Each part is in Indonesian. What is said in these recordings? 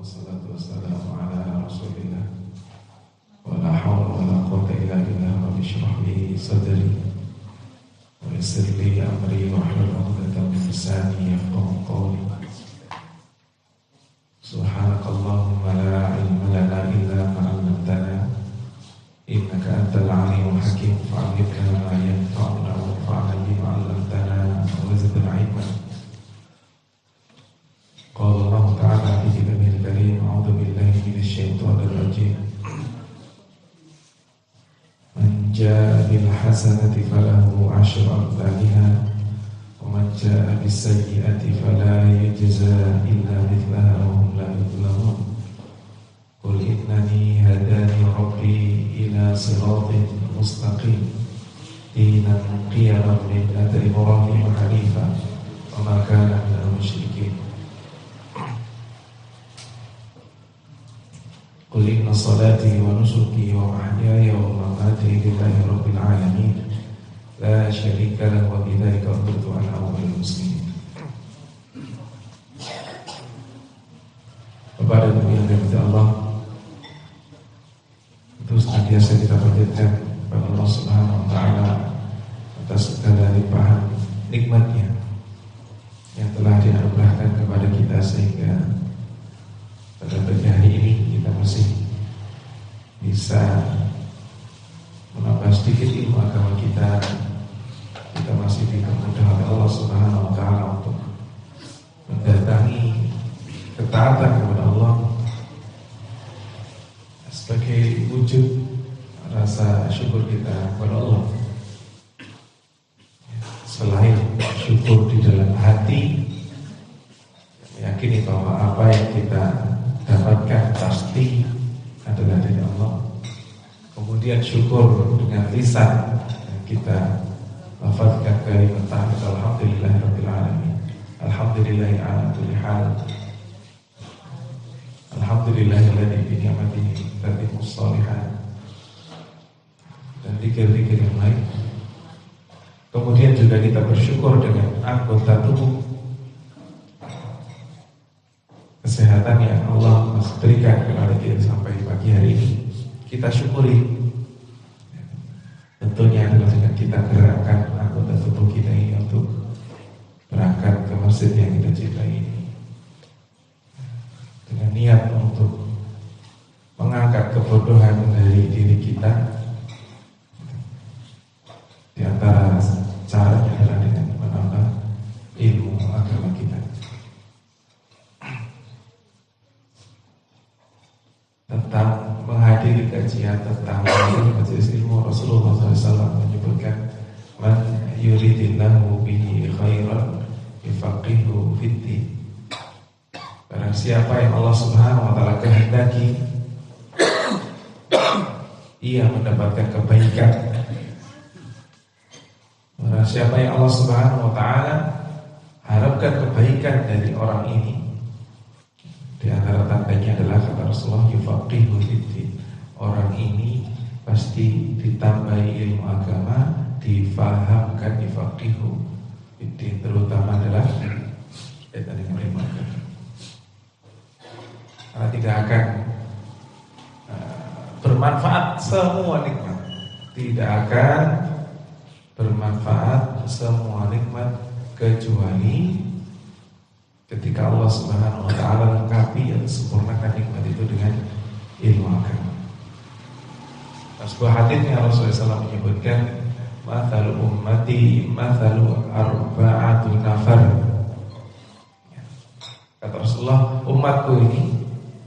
wassalatu wassalamu ala rasulillah wa la hawla wa la quwwata illa billah. Rabbi shrah li sadri wa yassir li amri wa hlul 'uqdatam min lisani yafqahu qawli. Subhanakallahumma la ilma lana illa ma 'allamtana innaka antal 'alimul hakim. Fa'allimna ma yanfa'una wanfa'na bima 'allamtana wa zidna 'ilma. Qala Allah Ta'ala fi kitabihil karim, a'udzu billahi minasy syaithanir rajim. Man jaa'a bil hasanati falahu 'asyru amsalha wa man jaa'a bis sayyi'ati fala yujzaa illa mithlaha wa hum la yuzlamun. Qul innani hadani rabbi ila siratin mustaqim dinan qiyaman millata Ibrahim hanifan wa ma kana minal musyrikin. Qul inna salati wa nusuki wa mahyaya wa mamati lillahi rabbil alamin la syarika lahu wa bidzalika umirtu ana awwalul muslimin. Kepada yang dirahmati Allah, terus senantiasa kita panjatkan kepada Allah Subhanahu wa taala atas segala limpahan nikmatnya yang telah dianugerahkan kepada kita, sehingga pada pagi hari ini kita masih bisa menambah sedikit ilmu agama kita. Kita masih dipermudah oleh Allah Subhanahu wa taala untuk mendatangi ketaatan kepada Allah sebagai wujud rasa syukur kita kepada Allah. Selain syukur di dalam hati, meyakini bahwa apa yang kita dapatkan pasti adalah dari Allah. Kemudian syukur dengan lisan, kita lafazkan kalimat tahmid alhamdulillahirabbil alamin, alhamdulillahi ala kulli hal, alhamdulillahilladzi bi ni'matihi tatimmus shalihat, dan zikir-zikir yang lain. Kemudian juga kita bersyukur dengan anggota tubuh, kesehatan yang Allah masih berikan kepada kita sampai pagi hari ini. Kita syukuri. Tentunya adalah dengan kita gerakkan anggota tubuh kita ini untuk berangkat ke masjid yang kita cintai ini, dengan niat untuk mengangkat kebodohan dari diri kita. Di antara caranya adalah dengan menambah ilmu agama kita. Tentang menghadiri kajian tentang majelis ilmu, Rasulullah SAW menyebutkan, man yuridillahu bihi khairan yufaqihu fiddin. Barang siapa yang Allah Subhanahu wa taala kehendaki ia mendapatkan kebaikan. Barang siapa yang Allah Subhanahu wa taala harapkan kebaikan dari orang ini, di antara tandanya adalah, kata Rasulullah, yufaqihu fiddin. Orang ini pasti ditambahi ilmu agama, difahamkan yufaqihu fiddin, terutama adalah dengan ilmu agama. Karena tidak akan bermanfaat semua nikmat, tidak akan bermanfaat semua nikmat kecuali ketika Allah Subhanahu wa taala lengkapi dan sempurnakan nikmat itu dengan ilmu agama. Sebuah hadisnya Rasulullah SAW menyebutkan, mathalu ummati mathalu arba'atu nafar. Kata Rasulullah, umatku ini,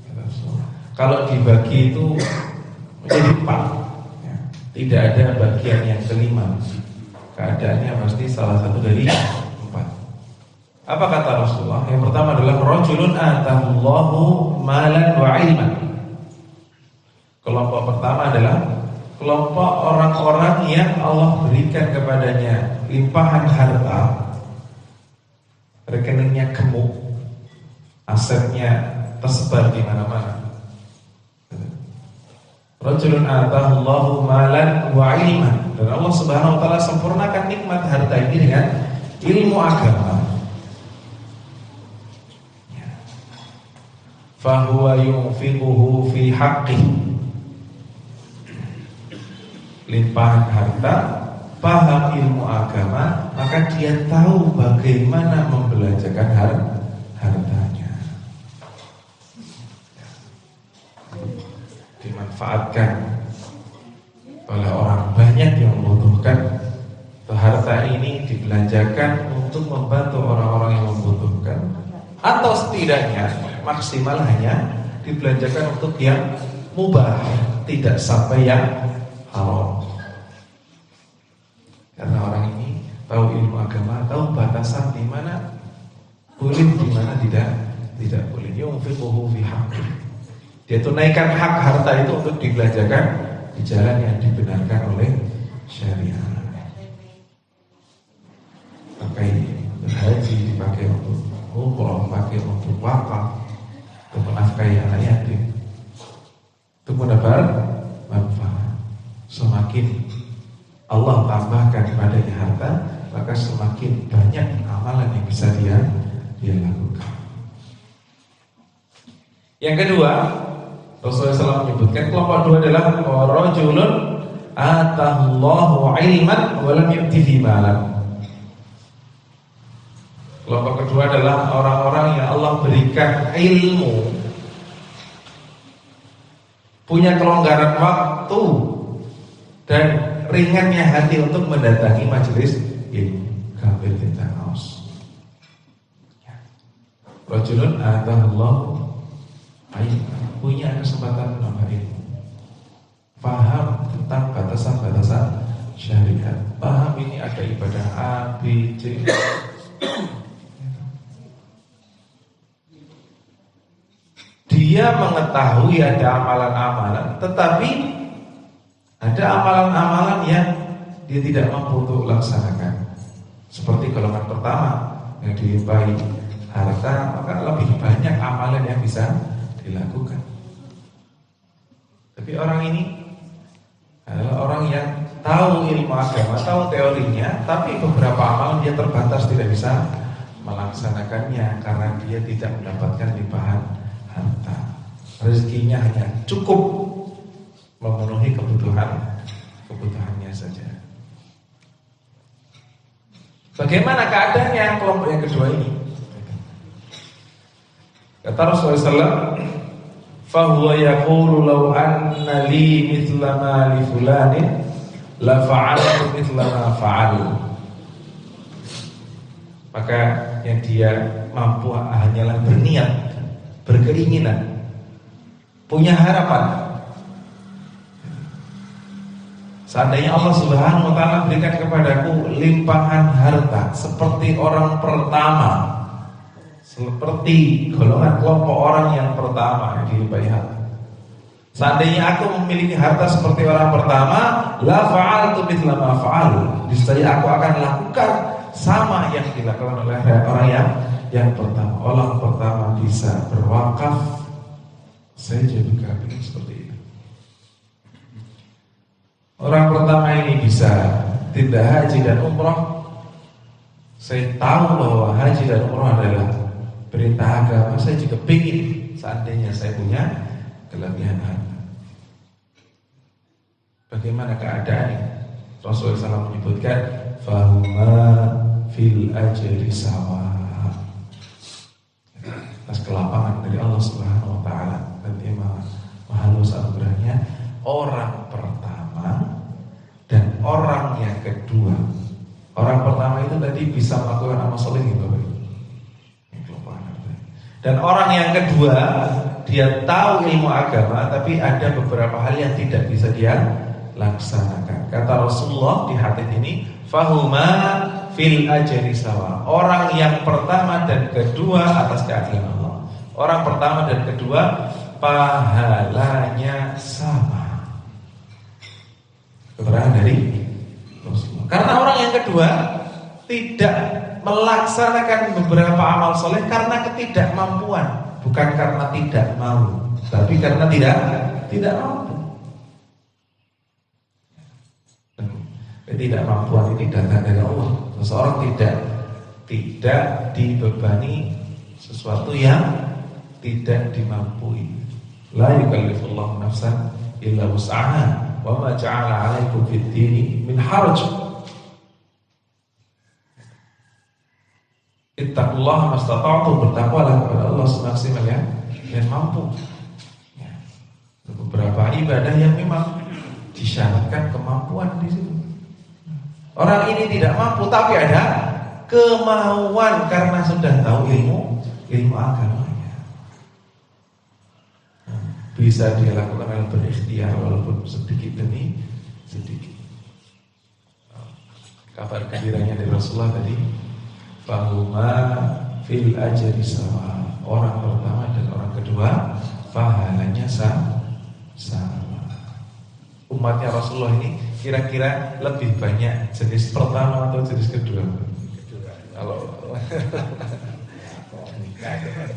kata Rasulullah, kalau dibagi itu menjadi 4, tidak ada bagian yang kelima. Keadaannya pasti salah satu dari 4. Apa kata Rasulullah? Yang pertama adalah rajulun atahullahu malan wa ilman. Kelompok pertama adalah kelompok orang-orang yang Allah berikan kepadanya limpahan harta, rekeningnya gemuk, asetnya tersebar di mana-mana. Rajulun atahullahu malan wa ilman, dan Allah Subhanahu wa taala sempurnakan nikmat harta ini dengan ilmu agama. fahuwa yunfiquhu fi haqqih. Limpahan harta, paham ilmu agama, maka dia tahu bagaimana membelanjakan hartanya. Dimanfaatkan oleh orang banyak yang membutuhkan. Harta ini dibelanjakan untuk membantu orang-orang yang membutuhkan, atau setidaknya maksimal hanya dibelanjakan untuk yang mubah, tidak sampai yang haram. Karena orang ini tahu ilmu agama, tahu batasan di mana boleh, di mana tidak boleh. Yunfiquhu fi haqqih. Dia tunaikan hak harta itu untuk dibelanjakan di jalan yang dibenarkan oleh syariat. Pakai haji, dipakai untuk umroh, dipakai untuk wakaf, untuk menafkahi anak yatim, untuk mendapat manfaat. Semakin Allah tambahkan padanya harta, maka semakin banyak amalan yang bisa dia lakukan. Yang kedua, Rasulullah SAW menyebutkan kelompok dua adalah rajulun atahullahu ilman wa lam yu'tihi malan. Kelompok kedua adalah orang-orang yang Allah berikan ilmu, punya kelonggaran waktu dan ringannya hati untuk mendatangi majelis ilmu. Kafir kita aus. Rajulun atahullahu ilman, punya kesempatan menambah ilmu, paham tentang batasan-batasan syariat, paham ini ada ibadah A, B, C. Dia mengetahui ada amalan-amalan, tetapi ada amalan-amalan yang dia tidak mampu untuk laksanakan. Seperti golongan pertama yang dilimpahi harta, maka lebih banyak amalan yang bisa dilakukan. Tapi orang ini adalah orang yang tahu ilmu agama, tahu teorinya, tapi beberapa amalan dia terbatas, tidak bisa melaksanakannya karena dia tidak mendapatkan limpahan harta. Rezekinya hanya cukup memenuhi kebutuhannya saja. Bagaimana keadaannya kelompok yang kedua ini? Kata Rasulullah SAW, fahuwa yaqulu law anna li mithla ma li fulanin la fa'altu mithla ma fa'al. Maka yang dia mampu hanyalah berniat, berkeinginan, punya harapan. Seandainya Allah Subhanahu wa taala berikan kepadaku limpahan harta seperti orang pertama, seperti golongan kelompok orang yang pertama yang dilimpahi harta. Seandainya aku memiliki harta seperti orang pertama, la fa'altu mithla ma fa'al. Niscaya aku akan lakukan sama yang dilakukan oleh orang yang pertama. Orang pertama bisa berwakaf, saya juga ingin seperti itu. Orang pertama ini bisa tidak haji dan umroh. Saya tahu bahwa haji dan umroh adalah perintah agama. Saya juga ingin seandainya saya punya kelebihan harta. Bagaimana keadaannya? Rasulullah SAW menyebutkan fahuma fil ajri sawa. Atas kelapangan dari Allah Subhanahu wa taala dan dia maha luas anugerahnya, orang pertama dan orang yang kedua. Orang pertama itu tadi bisa melakukan amal soleh gitu, dan orang yang kedua dia tahu ilmu agama tapi ada beberapa hal yang tidak bisa dia laksanakan. Kata Rasulullah di hadits ini, fahuma fil ajri sawa. Orang yang pertama dan kedua atas keadilan Allah. Orang pertama dan kedua pahalanya sama. Keterangan dari Rasulullah. Karena orang yang kedua tidak melaksanakan beberapa amal soleh karena ketidakmampuan, bukan karena tidak mau, tapi karena tidak mampu. Ketidakmampuan ini datang dari Allah. Seseorang tidak dibebani sesuatu yang tidak dimampui. La yukallifullahu nafsan illa wus'aha wa ma ja'ala 'alaikum fid dini min haraj. Ittaqullaha mastata'tum, bertakwalah kepada Allah semaksimal yang mampu. Ya. Beberapa ibadah yang memang disyaratkan kemampuan di situ. Orang ini tidak mampu tapi ada kemauan karena sudah tahu ilmu agamanya. Bisa dia lakukan hal berikhtiar walaupun sedikit demi sedikit. Kabar gembiranya dari Rasulullah tadi, fahuma fil ajri sawa. Orang pertama dan orang kedua pahalanya sama. Umatnya Rasulullah ini kira-kira lebih banyak jenis pertama atau jenis kedua? Kalau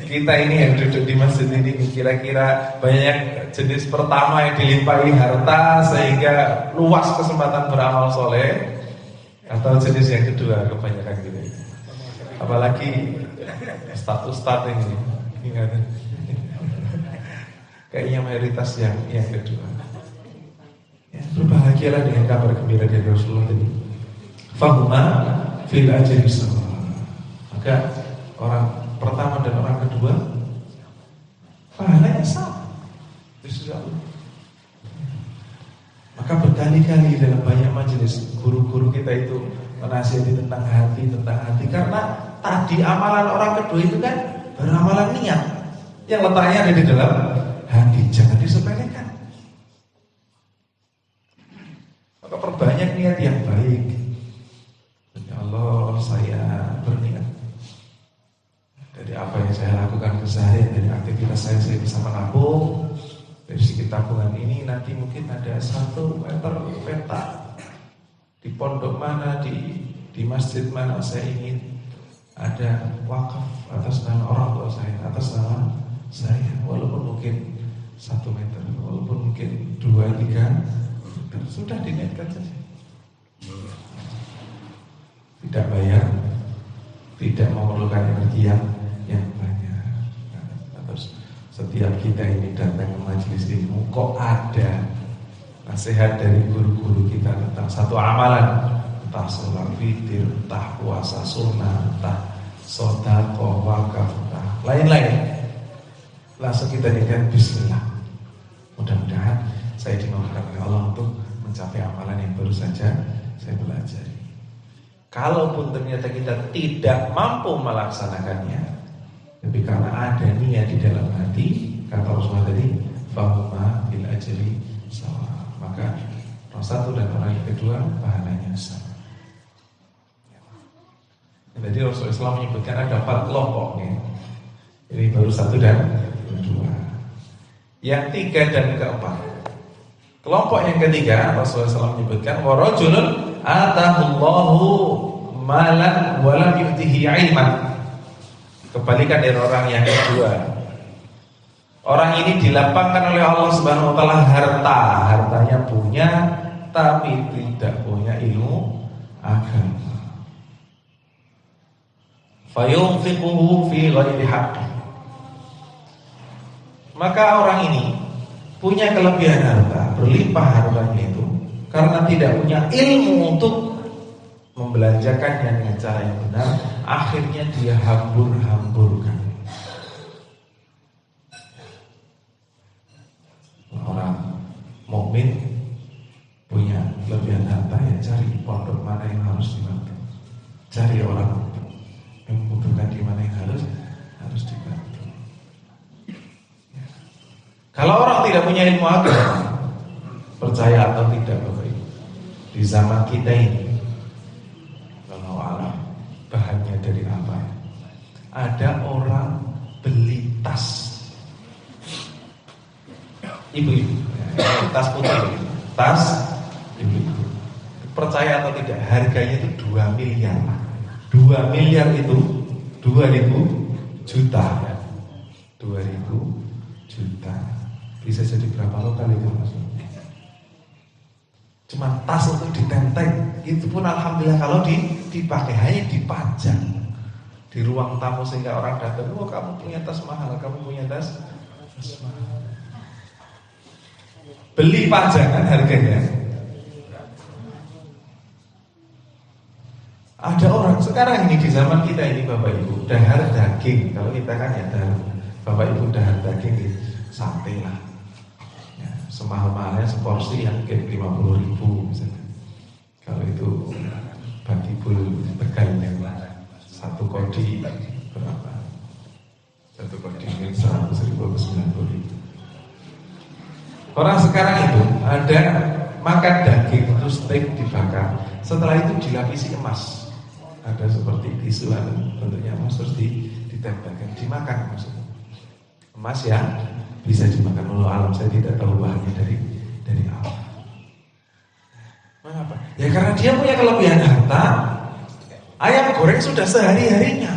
kita ini yang duduk di masjid ini kira-kira banyak jenis pertama yang dilimpahi harta sehingga luas kesempatan beramal soleh, atau jenis yang kedua kebanyakan gitu. Apalagi ustaz ini kayaknya mayoritas yang kedua. Ya, berbahagialah dengan kabar gembira dari Rasulullah tadi. Fahuma fil ajri sawa. Maka orang pertama dan orang kedua pahalanya sama. Maka berkali-kali dalam banyak majelis guru-guru kita itu menasihati tentang hati karena tadi amalan orang kedua itu kan baru amalan niat yang letaknya ada di dalam hati, jangan disepelekan. Maka perbanyak niat yang baik. Ya Allah, saya berniat dari apa yang saya lakukan keseharian, dari aktivitas saya bisa menabung. Dari segi tabungan ini nanti mungkin ada 1 meter peta di pondok mana, di masjid mana saya ingin ada wakaf atas nama orang tua saya, atas nama saya, walaupun mungkin 1 meter, walaupun mungkin 2-3 meter, sudah diniatkan saja. Tidak bayar, tidak memerlukan energi yang banyak. Terus setiap kita ini datang ke majelis ilmu, kok ada nasihat dari guru-guru kita tentang satu amalan, entah sholat witir, entah puasa sunnah, entah sedekah, wakaf, entah lain-lain, langsung kita niatkan bismillah. Mudah-mudahan saya dimampukan oleh Allah untuk mencapai amalan yang baru saja saya pelajari. Kalaupun ternyata kita tidak mampu melaksanakannya, tapi karena ada niat di dalam hati, kata Rasulullah tadi, fahuma bil ajri sawa. Maka orang satu dan orang yang kedua pahalanya sama. Jadi Rasulullah SAW menyebutkan ada 4 kelompok nih. Ini baru 1 dan 2. Yang 3 dan keempat. Kelompok yang ketiga Rasulullah SAW menyebutkan warajulun atahullahu malan walam yu'tihi ilman. Kebalikan dari orang yang kedua. Orang ini dilapangkan oleh Allah Subhanahu wa taala hartanya punya tapi tidak punya ilmu agama. Fayunfiquhu fi ghairi haqqi. Maka orang ini punya kelebihan harta, berlimpah hartanya itu karena tidak punya ilmu untuk membelanjakannya dengan cara yang benar, akhirnya dia hambur-hamburkan. Orang mukmin punya kelebihan harta, ya cari pondok mana yang harus dibantu, cari orang yang membutuhkan di mana yang harus dibantu. Ya. Kalau orang tidak punya ilmu agama, percaya atau tidak Bapak Ibu, di zaman kita ini, kalau alam bahannya dari apa? Ada orang beli tas, ibu-ibu, ya, tas putih, tas ibu-ibu. Percaya atau tidak, harganya itu 2 miliar. 2 miliar itu 2.000 juta. 2.000 juta. Bisa jadi berapa lokal itu maksudnya? Cuma tas untuk ditenteng, itu pun alhamdulillah kalau dipakai hanya dipajang. di ruang tamu sehingga orang datang, oh kamu punya tas mahal, kamu punya tas mahal. Beli pajangan harganya. Ada orang sekarang ini di zaman kita ini Bapak Ibu, dahar daging. Kalau kita kan ya dahar, Bapak Ibu dahar daging di sate lah. Ya, semahal-mahalnya seporsi yang mungkin 50.000 misalnya. Kalau itu batibul Tegal yang satu kodi berapa? Satu kodi mungkin 100.000 ke 90.000. Orang sekarang itu ada makan daging itu steak dibakar, setelah itu dilapisi emas. Ada seperti tisu bentuknya emas terus ditempelkan, dimakan maksudnya. Emas ya bisa dimakan. Walau alam saya tidak tahu bahannya dari apa. Mengapa? Ya karena dia punya kelebihan harta. Ayam goreng sudah sehari-harinya.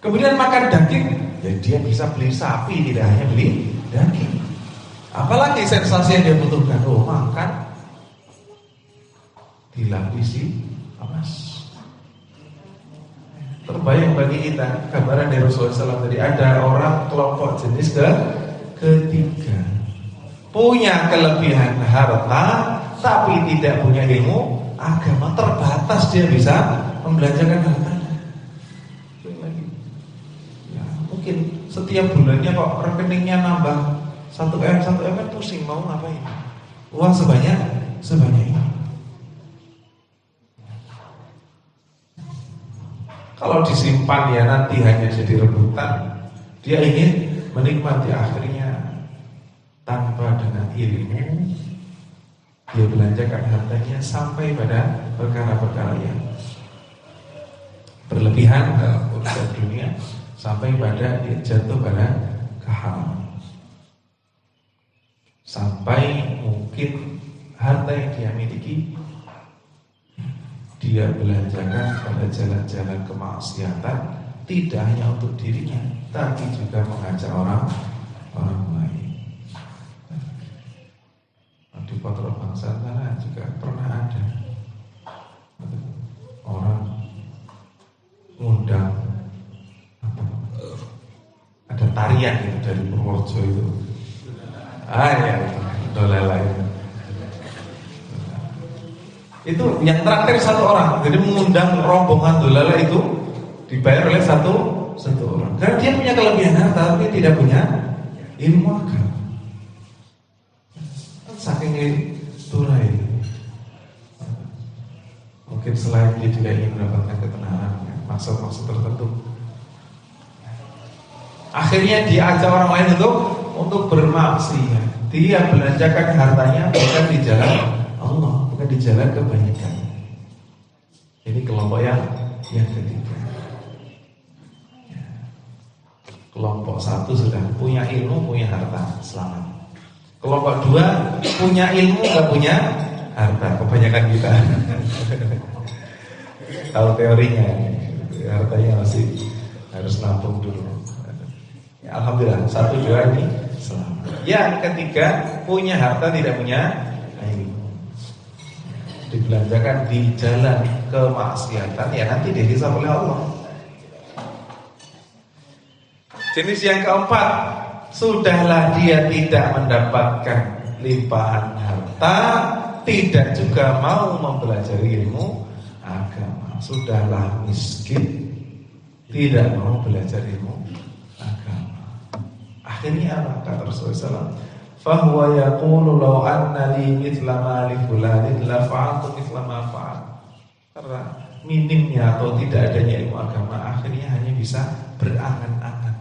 Kemudian makan daging, ya dia bisa beli sapi, tidak hanya beli daging. Apalagi sensasi yang dia butuhkan? Oh, makan dilapisi emas. Terbayang bagi kita gambaran dari Rasulullah SAW tadi, ada orang kelompok jenis ketiga punya kelebihan harta tapi tidak punya ilmu agama, terbatas dia bisa membelanjakan hartanya. Ya, mungkin setiap bulannya kok rekeningnya nambah 1M kan pusing mau ngapain? Uang sebanyak ini. Kalau disimpan ya nanti hanya jadi rebutan. Dia ingin menikmati akhirnya tanpa dengan ilmu. Dia belanjakan hartanya sampai pada perkara-perkara yang berlebihan dalam urusan dunia, sampai pada dia jatuh pada keharaman. Sampai mungkin harta yang dia miliki dia belanjakan pada jalan-jalan kemaksiatan, tidak hanya untuk dirinya, tapi juga mengajak orang lain. Di Potro Bangsa sana juga pernah ada orang ngundang ada tarian gitu dari Purworejo itu. Ya, dolala itu. Itu yang terakhir satu orang. Jadi mengundang rombongan dolala itu dibayar oleh satu orang. Karena dia punya kelebihan harta tapi tidak punya ilmu agama. Saking turai. Mungkin selain dia tidak ingin mendapatkan ketenangan, maksud-maksud tertentu. Akhirnya diajak orang lain untuk bermaksiat. Dia belanjakan hartanya bukan di jalan Allah, bukan di jalan kebaikan. Ini kelompok yang ketiga. Kelompok satu sudah punya ilmu, punya harta, selamat. Kelompok dua punya ilmu, nggak punya harta. Kebanyakan kita tahu teorinya, hartanya masih harus nampung dulu. Ya, alhamdulillah, satu dua ini selamat. Yang ketiga punya harta, tidak punya ilmu, dibelanjakan di jalan kemaksiatan, ya nanti dihisab oleh Allah. Jenis yang keempat, sudahlah dia tidak mendapatkan limpahan harta, tidak juga mau mempelajari ilmu agama. Sudahlah miskin, tidak mau belajar ilmu agama. Akhirnya apa? Kata Rasulullah SAW, fahuwa yaqulu law anna li mithla ma li fulanin la fa'altu mithla ma fa'al. Karena minimnya atau tidak adanya ilmu agama, akhirnya hanya bisa berangan-angan.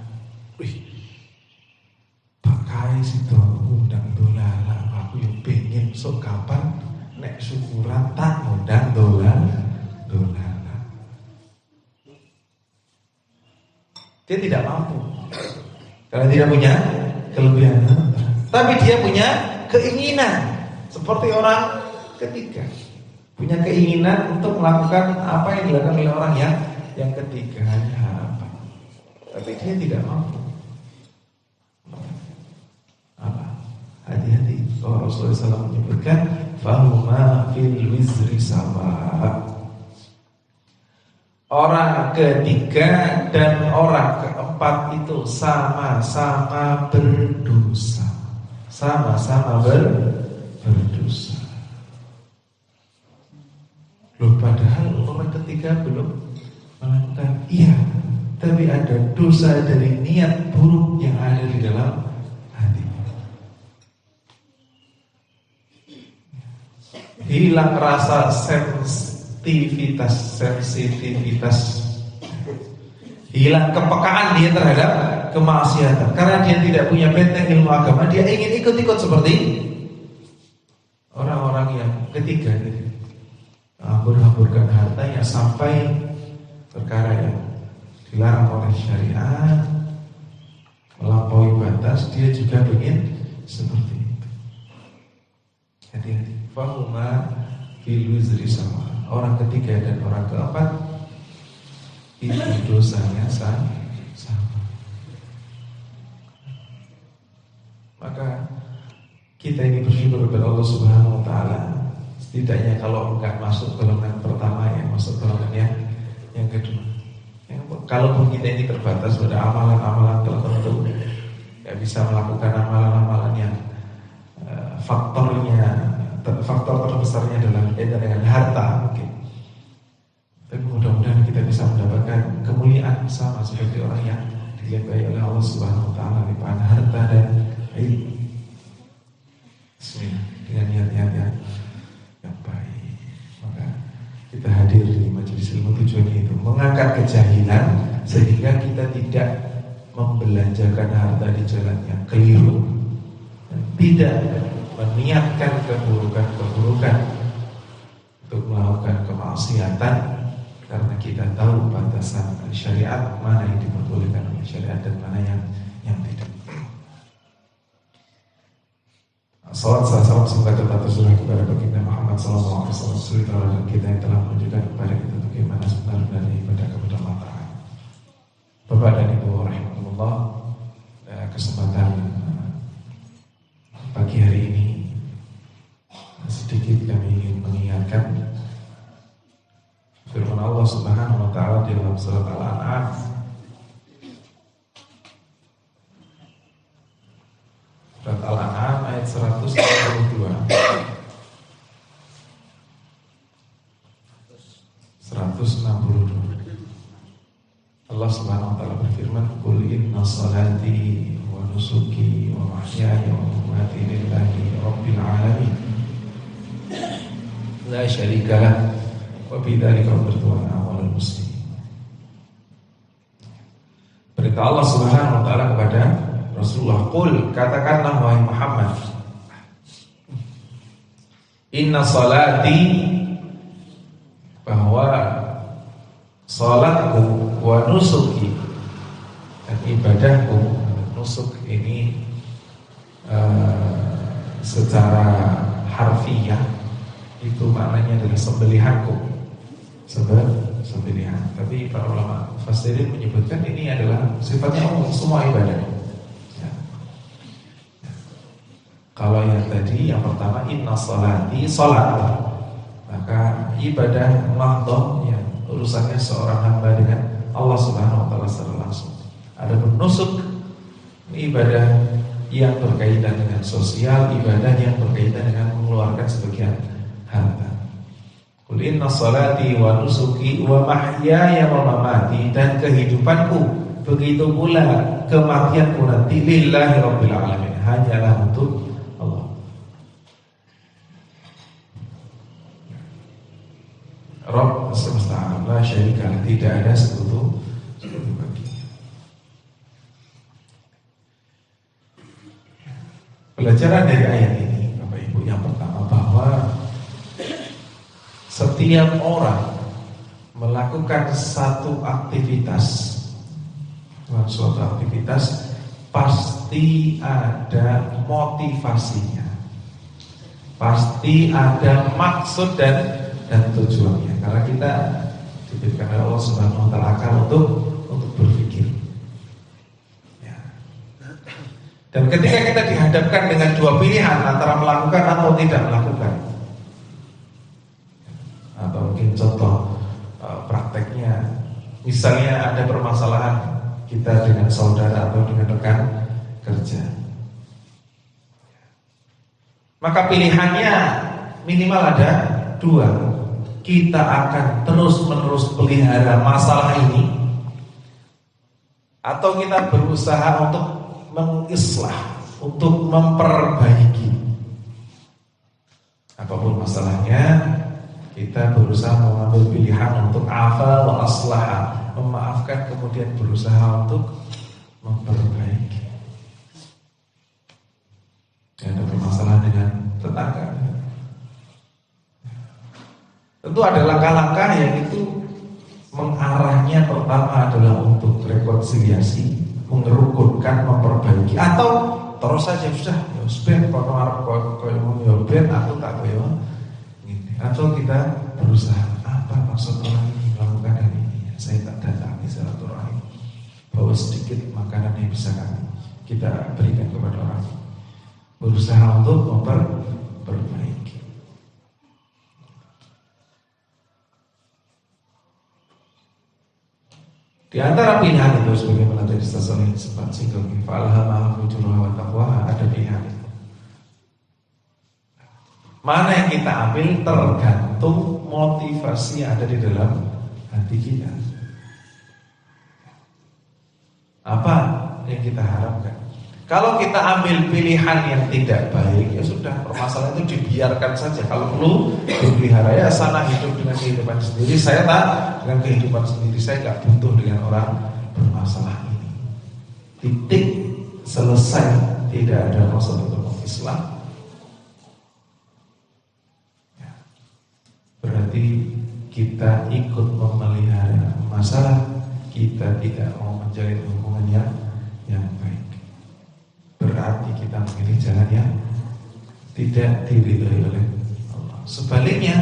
Pakai situ undang dolala, aku yang pengen sok kapan nek syukuran tak undang dolala. Dia tidak mampu karena tidak punya kelebihan, tapi dia punya keinginan seperti orang ketiga, punya keinginan untuk melakukan apa yang dilakukan oleh orang yang ketiga, hanya harapan, tapi dia tidak mampu. Hati-hati. Oh, Rasulullah SAW menyebutkan fahuma fil wizri sawa. Orang ketiga dan orang keempat itu sama-sama berdosa. Sama-sama berdosa. Loh, padahal orang ketiga belum melakukan, iya, tapi ada dosa dari niat buruk yang ada di dalam hati. Hilang rasa sensitivitas, hilang kepekaan dia terhadap kemaksiatan. Karena dia tidak punya benteng ilmu agama, dia ingin ikut-ikut seperti orang-orang yang ketiga ini, hambur-hamburkan hartanya sampai perkara yang dilarang oleh syariat, melampaui batas, dia juga ingin seperti itu. Hati-hati. Fahuma fil wizri sama. Orang ketiga dan orang keempat itu dosanya sama. Maka kita ini bersyukur kepada Allah Subhanahu wa taala. Setidaknya kalau enggak masuk golongan pertama, ya masuk golongan yang kedua. Kalaupun kita ini terbatas pada amalan-amalan tertentu, ya bisa melakukan amalan-amalan yang faktor terbesarnya adalah kaitan dengan harta mungkin. Tapi mudah-mudahan kita bisa mendapatkan kemuliaan sama seperti orang yang dilimpahi oleh Allah Subhanahu wa taala limpahan harta dan ilmu. Bismillah, dengan niat-niat yang baik. Maka kita hadir di majelis ilmu tujuannya itu mengangkat kejahilan sehingga kita tidak membelanjakan harta di jalan yang keliru, dan tidak meniatkan keburukan-keburukan untuk melakukan kemaksiatan, karena kita tahu batasan syariat mana yang diperbolehkan oleh syariat dan mana yang tidak. Salawat salam semoga tetap tercurah kepada baginda Muhammad sallallahu alaihi wasallam, suri tauladan kita yang telah menunjukkan kepada kita bagaimana sebenarnya ibadah kepada Allah Ta'ala. Bapak dan Ibu rahimahullah, kesempatan pagi hari ini sedikit kami ingin mengingatkan firman Allah Subhanahu wa taala di dalam surat Al-An'am ayat 162. Allah Subhanahu wa taala berfirman, "Qul inna salati wa nusuki wa mahyaya wa mamati lillahi rabbil alamin. La syarika lah wa bidzalika umirtu wa ana awwalul muslimin." Perintah Allah Subhanahu wa taala kepada Rasulullah, "Qul," katakanlah wahai Muhammad, "Inna salati," bahwa salatku, wa nusuki, dan ibadahku. Nusuk ini secara harfiah itu maknanya adalah sembelihanku, sembelihan. Tapi para ulama mufassirin menyebutkan ini adalah sifatnya umum, semua ibadah. Ya. Kalau yang tadi yang pertama inna salati, salat, maka ibadah mahdhah yang urusannya seorang hamba dengan Allah Subhanahu wa taala secara langsung. Ada nusuk, ibadah yang berkaitan dengan sosial, ibadah yang berkaitan dengan mengeluarkan sebagian harta. Qul inna salati wa nusuki wa mahyaya wa mamati, dan kehidupanku begitu pula kematianku nanti lillahi rabbil alamin, hanyalah untuk Allah. Rabb semesta alam, la syarika lah, tidak ada sekutu baginya. Pelajaran dari ayat ini, Bapak Ibu, yang pertama bahwa setiap orang melakukan suatu aktivitas pasti ada motivasinya, pasti ada maksud dan tujuannya. Karena kita diberikan oleh Allah Subhanahu wa taala akal untuk berpikir. Ya. Dan ketika kita dihadapkan dengan dua pilihan antara melakukan atau tidak melakukan, atau mungkin contoh prakteknya Misalnya ada permasalahan kita dengan saudara atau dengan rekan kerja, maka pilihannya minimal ada dua. Kita akan terus-menerus pelihara masalah ini, atau kita berusaha untuk mengislah, untuk memperbaiki. Apapun masalahnya, kita berusaha mengambil pilihan untuk afa wa aslaha, memaafkan kemudian berusaha untuk memperbaiki. Ada permasalahan dengan tetangga, tentu ada langkah-langkah yang itu mengarahnya pertama adalah untuk rekonsiliasi, mengerukunkan, memperbaiki, atau terus saja sudah ben kono arep koyo ben aku tak koyo ngene. Atau kita berusaha, apa maksud orang ini melakukan hal ini? Saya tak datangi silaturahim, bawa sedikit makanan yang bisa kita berikan kepada orang, berusaha untuk memperbaiki. Di antara pilihan itu, sebagaimana tadi saya sempat singgung, fa'alhamaha fujuraha wa taqwaha, ada pilihan itu. Mana yang kita ambil tergantung motivasi yang ada di dalam hati kita. Apa yang kita harapkan? Kalau kita ambil pilihan yang tidak baik, ya sudah, permasalahan itu dibiarkan saja. Kalau perlu dipelihara, ya sana hidup dengan kehidupan sendiri, saya tak dengan kehidupan sendiri, saya nggak butuh dengan orang bermasalah ini. Titik, selesai, tidak ada maksud untuk Islam. Ya. Berarti kita ikut memelihara masalah, kita tidak mau menjalin hubungan yang baik. Berarti kita memilih jalan yang tidak diridhoi oleh Allah. Sebaliknya,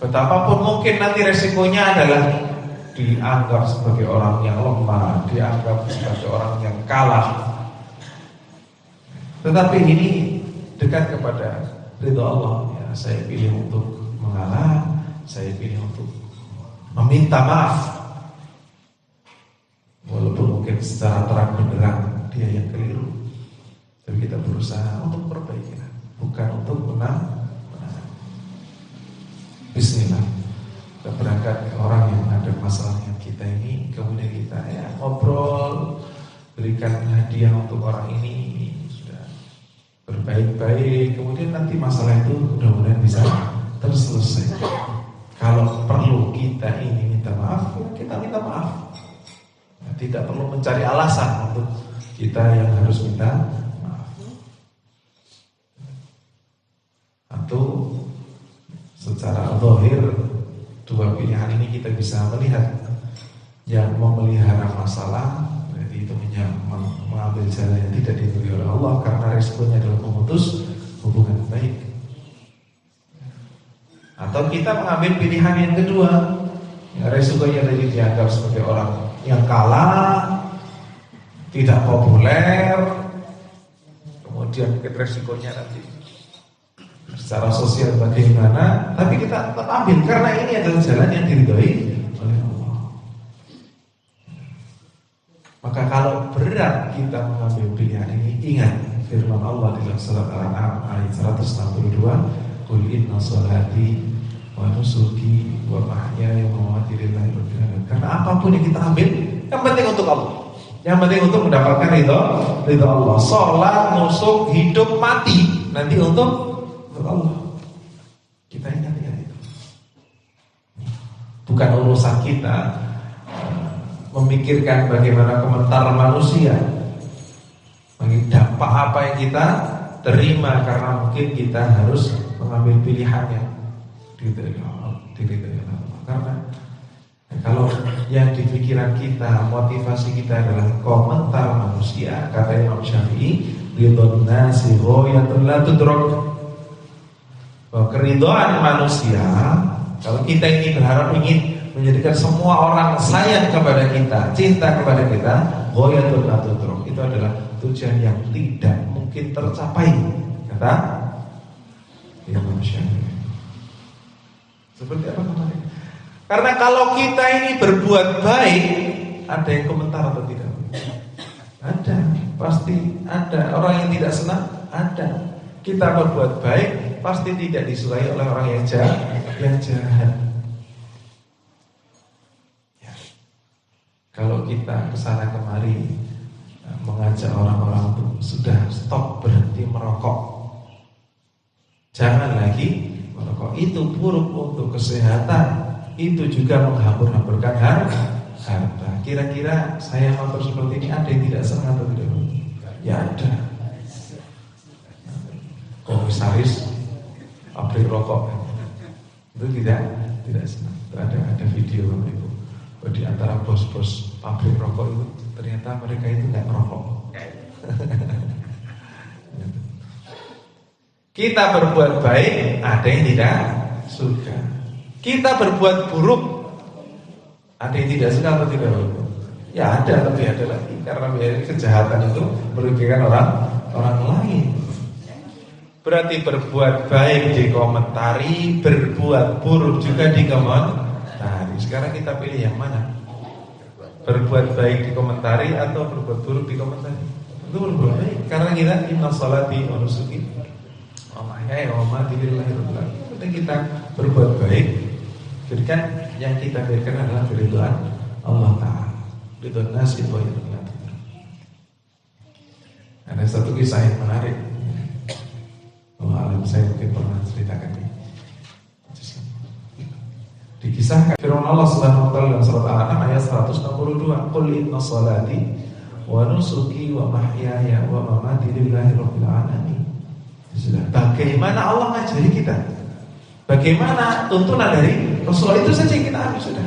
betapapun mungkin nanti resikonya adalah dianggap sebagai orang yang lemah, dianggap sebagai orang yang kalah, tetapi ini dekat kepada ridho Allah. Ya, saya pilih untuk mengalah, saya pilih untuk meminta maaf, walaupun mungkin secara terang benderang dia yang keliru, tapi kita berusaha untuk memperbaiki, bukan untuk menang. Bismillah, kita berangkat ke orang yang ada masalah dengan kita ini, kemudian kita ngobrol, berikan hadiah untuk orang ini, sudah berbaik-baik, kemudian nanti masalah itu mudah-mudahan bisa terselesaikan. Kalau perlu kita ini minta maaf, ya kita minta maaf. Tidak perlu mencari alasan untuk kita yang harus minta maaf. Atau secara zahir, dua pilihan ini kita bisa melihat. Yang memelihara masalah, berarti itu mengambil jalan yang tidak diridhoi oleh Allah, karena resikonya adalah memutus hubungan baik. Atau kita mengambil pilihan yang kedua, yang resikonya tadi dianggap sebagai orang yang kalah, tidak populer, kemudian resikonya nanti secara sosial bagaimana, tapi kita tetap ambil karena ini adalah jalan yang diridhoi oleh Allah. Maka kalau berat kita mengambil pilihan ini, ingat firman Allah di dalam surat Al-An'am ayat 162, "Qul inna sholati wa nusuki wa mahyaya wa mamati lillahi rabbil alamin." Karena apapun yang kita ambil, yang penting untuk Allah. Yang penting untuk mendapatkan ridho Allah. Sholat, nusuk, hidup, mati, nanti untuk Allah. Kita ingat itu. Bukan urusan kita memikirkan bagaimana komentar manusia, dampak apa yang kita terima, karena mungkin kita harus mengambil pilihan yang diridhoi Allah. Karena kalau yang di pikiran kita, motivasi kita adalah komentar manusia, kata Imam Syafi'i, ridhon nasi ghayatun la tudrak. Keridhaan manusia, kalau kita ini berharap ingin menjadikan semua orang sayang kepada kita, cinta kepada kita, ghayatun la tudrak, itu adalah tujuan yang tidak mungkin tercapai, kata Imam Syafi'i. Seperti apa kemarin? Karena kalau kita ini berbuat baik, ada yang komentar atau tidak? Ada, pasti ada. Orang yang tidak senang, ada. Kita berbuat baik, pasti tidak disukai oleh orang yang jahat. Ya. Kalau kita kesana kemari mengajak orang-orang untuk sudah stop, berhenti merokok, jangan lagi merokok, itu buruk untuk kesehatan, itu juga menghambur-hamburkan harta. Kira-kira saya motor seperti ini ada yang tidak senang atau tidak? Ya ada. Komisaris pabrik rokok itu tidak senang. Itu ada video itu. Di antara bos-bos pabrik rokok itu ternyata mereka itu nggak merokok. Kita berbuat baik, ada yang tidak suka. Kita berbuat buruk, ada yang tidak suka atau tidak? Ya ada, tapi ada lagi. Karena kejahatan itu merugikan orang lain. Berarti berbuat baik dikomentari, berbuat buruk juga dikomentari. Sekarang kita pilih yang mana? Berbuat baik dikomentari atau berbuat buruk dikomentari? Itu berbuat baik. Karena kita inna sholati wa nusuki wa mahyaya wa mamati lillahi rabbil alamin. Ketika kita berbuat baik, berikan yang kita berikan adalah keridhaan Allah Ta'ala. Ridwan nasi wa ridwan. Ada satu kisah yang menarik. Allah, saya mungkin pernah ceritakan ini. Dikisahkan firman Allah Subhanahu wa taala dalam surat Al-An'am ayat 162, "Qul inna sholati wa nusuki wa mahyaya wa mamati lillahi rabbil alamin." Sudah. Bagaimana Allah ngajari kita? Bagaimana tuntunan dari Rasulullah itu saja yang kita ambil sudah.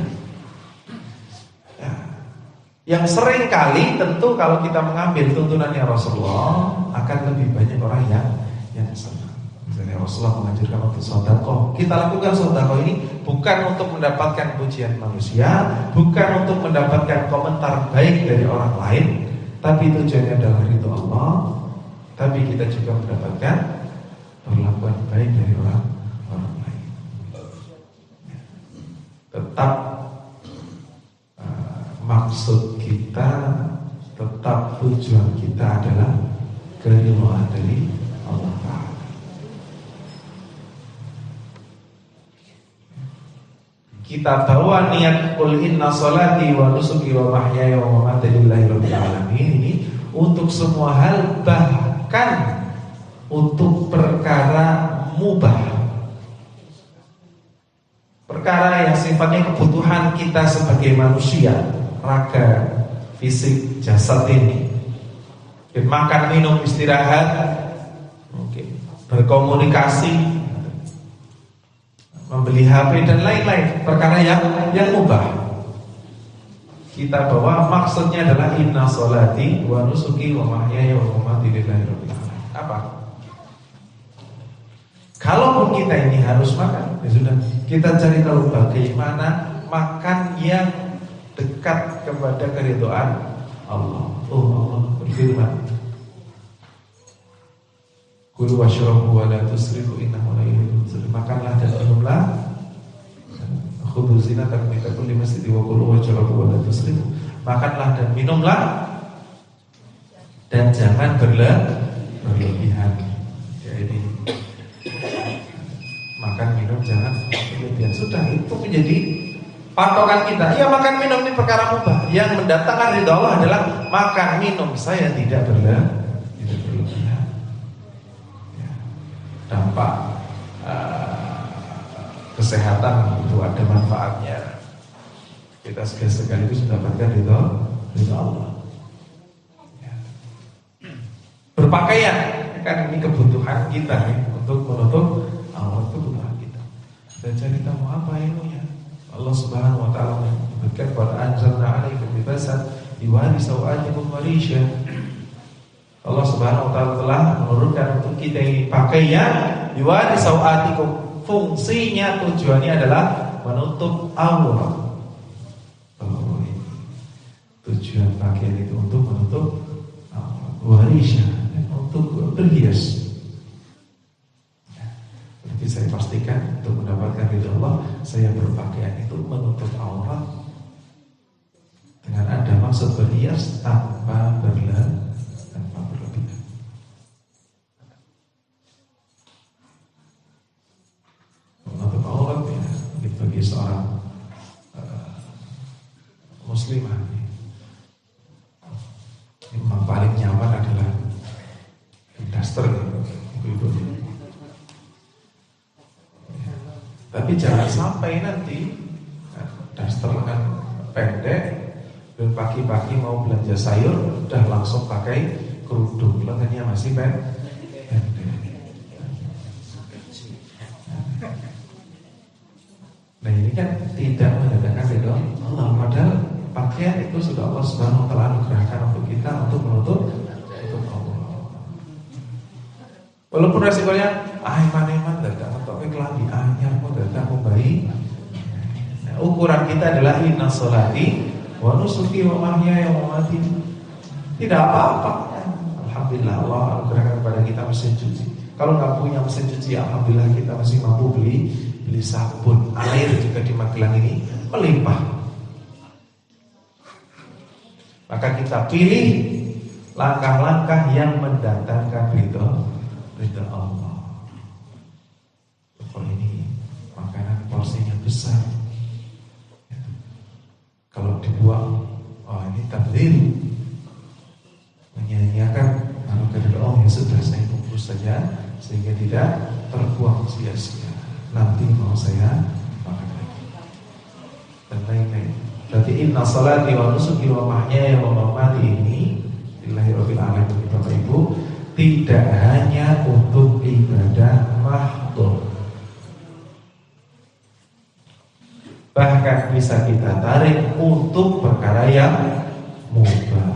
Ya. Yang sering kali tentu kalau kita mengambil tuntunannya Rasulullah akan lebih banyak orang yang senang. Misalnya Rasulullah mengajarkan untuk sedekah. Kita lakukan sedekah ini bukan untuk mendapatkan pujian manusia, bukan untuk mendapatkan komentar baik dari orang lain, tapi tujuannya adalah ridho Allah. Tapi kita juga mendapatkan perlakuan baik dari orang lain. Tetap maksud kita, tetap tujuan kita adalah keridhaan dari Allah Ta'ala. Kita bawa niat qul inna sholati wa nusuki wa mahyaya wa mamati lillahi rabbil alamin ini untuk semua hal, bahkan untuk perkara mubah, perkara yang sifatnya kebutuhan kita sebagai manusia, raga, fisik, jasad ini, makan, minum, istirahat, mungkin berkomunikasi, membeli HP dan lain-lain, perkara yang mubah. Kita bawa maksudnya adalah inna sholati wa nusuki wa mahyaya wa mamati lillahi rabbil alamin. Apa? Kalaupun kita ini harus makan, ya sudah, kita cari tahu bagaimana makan yang dekat kepada keridhaan Allah. Oh, Allah berfirman, kulu washrabu wa la tusrifu innahu la yuhibbul musrifin. Makanlah dan minumlah, khudhu zinatakum inda kulli masjidin wa kulu washrabu wa la tusrifu. Makanlah dan minumlah, dan jangan berlebihan. Jadi makan minum jangan berlebihan. Sudah, itu menjadi patokan kita. Ya, makan minum ini perkara mubah. Yang mendatangkan ridha Allah adalah makan minum saya tidak berlebihan. Dampak kesehatan itu ada manfaatnya. Kita sekaligus mendapatkan ridha Allah. Ya. Berpakaian kan ini kebutuhan kita untuk menutup Allah, kebutuhan kita. Dan cari tahu apa ilmunya. Allah Subhanahu wa taala menyebutkan qad anzalna 'alaikum libasan yuwari sawatikum wa risha. Allah Subhanahu wa taala telah menurunkan untuk kita ini pakaian yuwari sawatikum. Fungsinya, tujuannya adalah menutup aurat. Oh, ini tujuan pakaian itu untuk menutup aurat. Warisha, untuk berhias. Jadi saya pastikan untuk mendapatkan ridha Allah, saya berpakaian itu menutup aurat dengan ada maksud berhias tanpa berlebihan. Menutup aurat ya, bagi seorang muslimah yang paling nyaman adalah daster ibu-ibu. Tapi jangan sampai nanti daster kan pendek dan pagi-pagi mau belanja sayur udah langsung pakai kerudung, lengannya masih pendek. Nah ini kan tidak mendatangkan ridho Allah, padahal pakaian itu sudah Allah Subhanahu wa taala anugerahkan untuk kita untuk menutup Allah. Walaupun resikonya iman dadak ngetokne kelambi anyar kok dadak bayi. Nah, ukuran kita adalah inna sholati wa nusuki wa mahyaya wa mamati. Tidak apa-apa. Alhamdulillah Allah anugerahkan kepada kita mesin cuci. Kalau nggak punya mesin cuci, alhamdulillah kita masih mampu beli sabun. Air juga di Magelang ini melimpah. Maka kita pilih langkah-langkah yang mendatangkan ridho Allah. Kalau ini makanan porsinya besar, kalau dibuang, oh ini tabdzir, menyanyiakan anugerah Allah. Ya sudah, saya bungkus saja sehingga tidak terbuang sia-sia. Nanti mau saya makan lagi dan lain-lain. Berarti inna sholati wa nusuki wa mahyaya wa mamati ini lillahi rabbil alamin, Bapak Ibu, tidak hanya untuk ibadah mahdhur, bahkan bisa kita tarik untuk perkara yang mubah.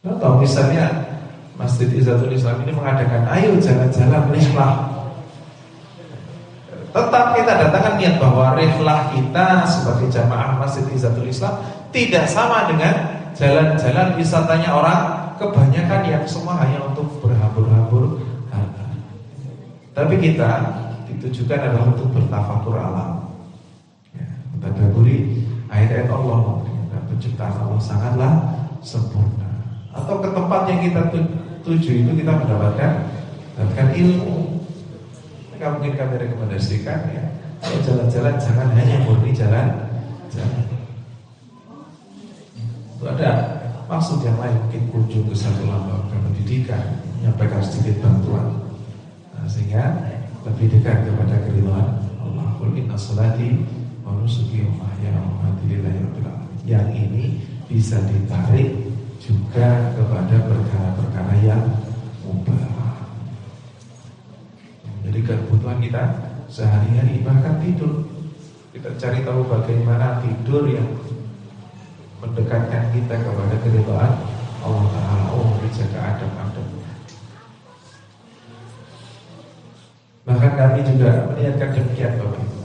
Contoh misalnya Masjid Izzatul Islam ini mengadakan ayo jalan-jalan rihlah. Tetap kita datangkan niat bahwa rihlah kita sebagai jamaah Masjid Izzatul Islam tidak sama dengan jalan-jalan wisatanya orang kebanyakan yang semua hanya untuk berhambur-hambur harta. Tapi kita ditujukan adalah untuk bertafakur alam, ya, mentadaburi ayat-ayat Allah, dan penciptaan Allah sangatlah sempurna. Atau ke tempat yang kita tuju itu kita mendapatkan ilmu. Maka mungkin kami rekomendasikan ya, kalau jalan-jalan jangan hanya murni jalan. Itu ada maksud yang lain, mungkin kunjung ke satu lembaga pendidikan, menyampaikan sedikit bantuan, sehingga lebih dekat kepada keridhaan Allah. Qul inna sholati wa nusuki wa mahyaya wa mamati lillahi rabbil alamin. Yang ini bisa ditarik juga kepada perkara-perkara yang mubah. Jadi kebutuhan kita sehari-hari, bahkan tidur, kita cari tahu bagaimana tidur yang mendekatkan kita kepada keridhaan Allah Ta'ala. Oh, dijaga adab-adab. Bahkan kami juga meniatkan demikian, Bapak Ibu.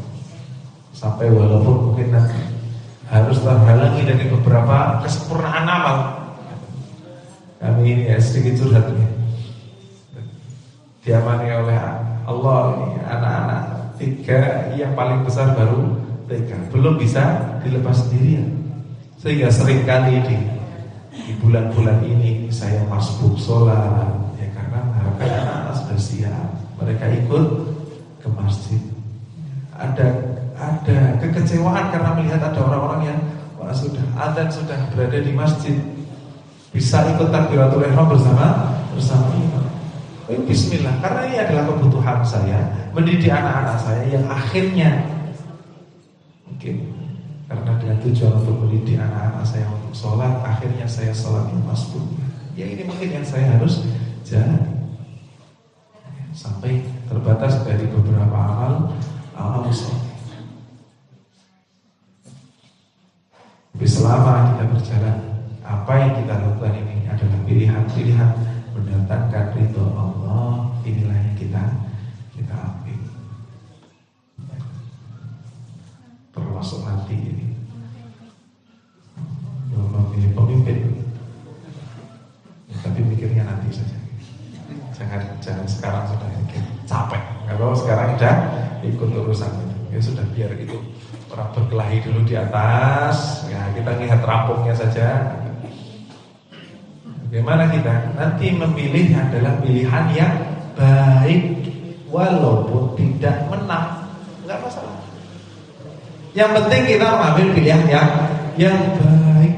Sampai walaupun mungkin nanti harus terhalangi dari beberapa kesempurnaan amal. Kami ini ya sedikit curhat nih. Diamani oleh Allah ini anak-anak 3 yang paling besar baru TK, belum bisa dilepas sendirian. Sehingga seringkali di bulan-bulan ini saya masbuk sholat, ya karena mengharapkan anak-anak sudah siap, mereka ikut ke masjid. Ada kekecewaan karena melihat ada orang-orang yang sudah adzan, sudah berada di masjid, bisa ikut takbiratul ihram bersama imam. Bismillah, karena ini adalah kebutuhan saya mendidik anak-anak saya yang akhirnya mungkin karena dengan tujuan untuk mendidik anak-anak saya untuk sholat, akhirnya saya sholat yang masbuk. Ya ini mungkin yang saya harus jalani. Sampai terbatas dari beberapa amal sholat. Tapi selama kita berjalan, apa yang kita lakukan ini adalah pilihan-pilihan mendatangkan ridho Allah. Inilah yang kita ambil. Termasuk nanti ini belum memilih pemimpin, tapi mikirnya nanti saja. Jangan sekarang sudah capek. Kalau sekarang udah ikut urusan itu, ya sudah biar itu orang berkelahi dulu di atas. Ya kita lihat rampungnya saja. Bagaimana kita nanti memilih adalah pilihan yang baik, walaupun tidak menang, nggak masalah. Yang penting kita mengambil pilihan yang baik.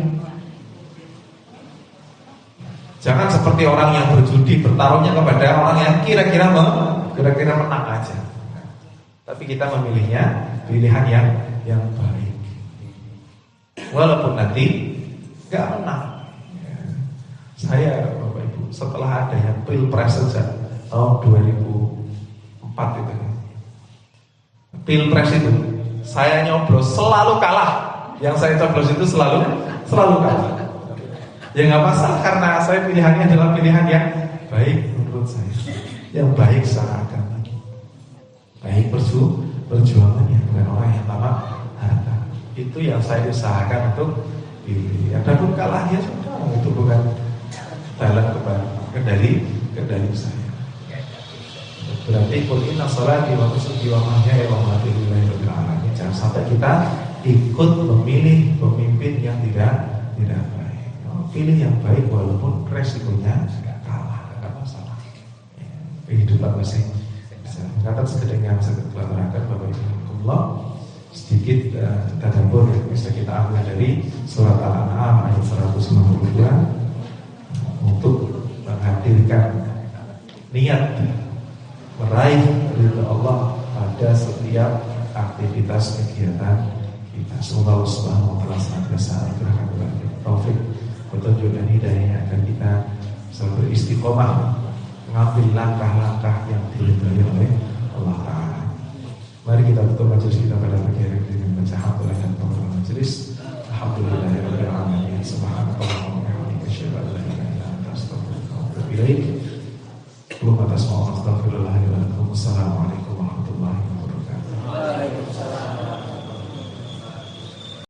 Jangan seperti orang yang berjudi bertaruhnya kepada orang yang kira-kira menang aja. Tapi kita memilihnya pilihan yang baik, walaupun nanti nggak menang. Saya Bapak Ibu setelah adanya Pilpres sejak tahun 2004 itu, Pilpres itu saya nyoblos selalu kalah. Yang saya coblos itu selalu kalah. Ya nggak masalah, karena saya pilihannya adalah pilihan yang baik menurut saya, yang baik secara agama, baik perjuangannya, bukan orang yang tamak harta. Itu yang saya usahakan untuk pilih. Adapun kalah ya sudah, itu bukan dalam kendali saya. Berarti qul inna sholati wa nusuki wa mahyaya wa mamati lillahi rabbil alamin. Jangan sampai kita ikut memilih pemimpin yang tidak baik. Pilih yang baik walaupun resikonya kalah, enggak masalah. Kehidupan masih bisa. Kata sedang saya terangkan Bapak Ibu Allah sedikit tadabbur yang bisa kita ambil dari surat Al-An'am ayat 192 untuk menghadirkan niat meraih ridha Allah pada setiap aktivitas kegiatan kita. Semoga Allah Subhanahu wa taala senantiasa memberikan taufik, petunjuk dan hidayah agar kita selalu beristiqomah mengambil langkah-langkah yang diridhai oleh Allah Taala. Mari kita tutup majelis kita pada pagi hari ini dengan baca hamdalah dan penghormatan majelis. Alhamdulillahirabbil alamin. Subhanakallahumma wa bihamdika asyhadu an la ilaha illa anta astaghfiruka wa atubu ilaik. Allahumma tasma' wa astaghfirullah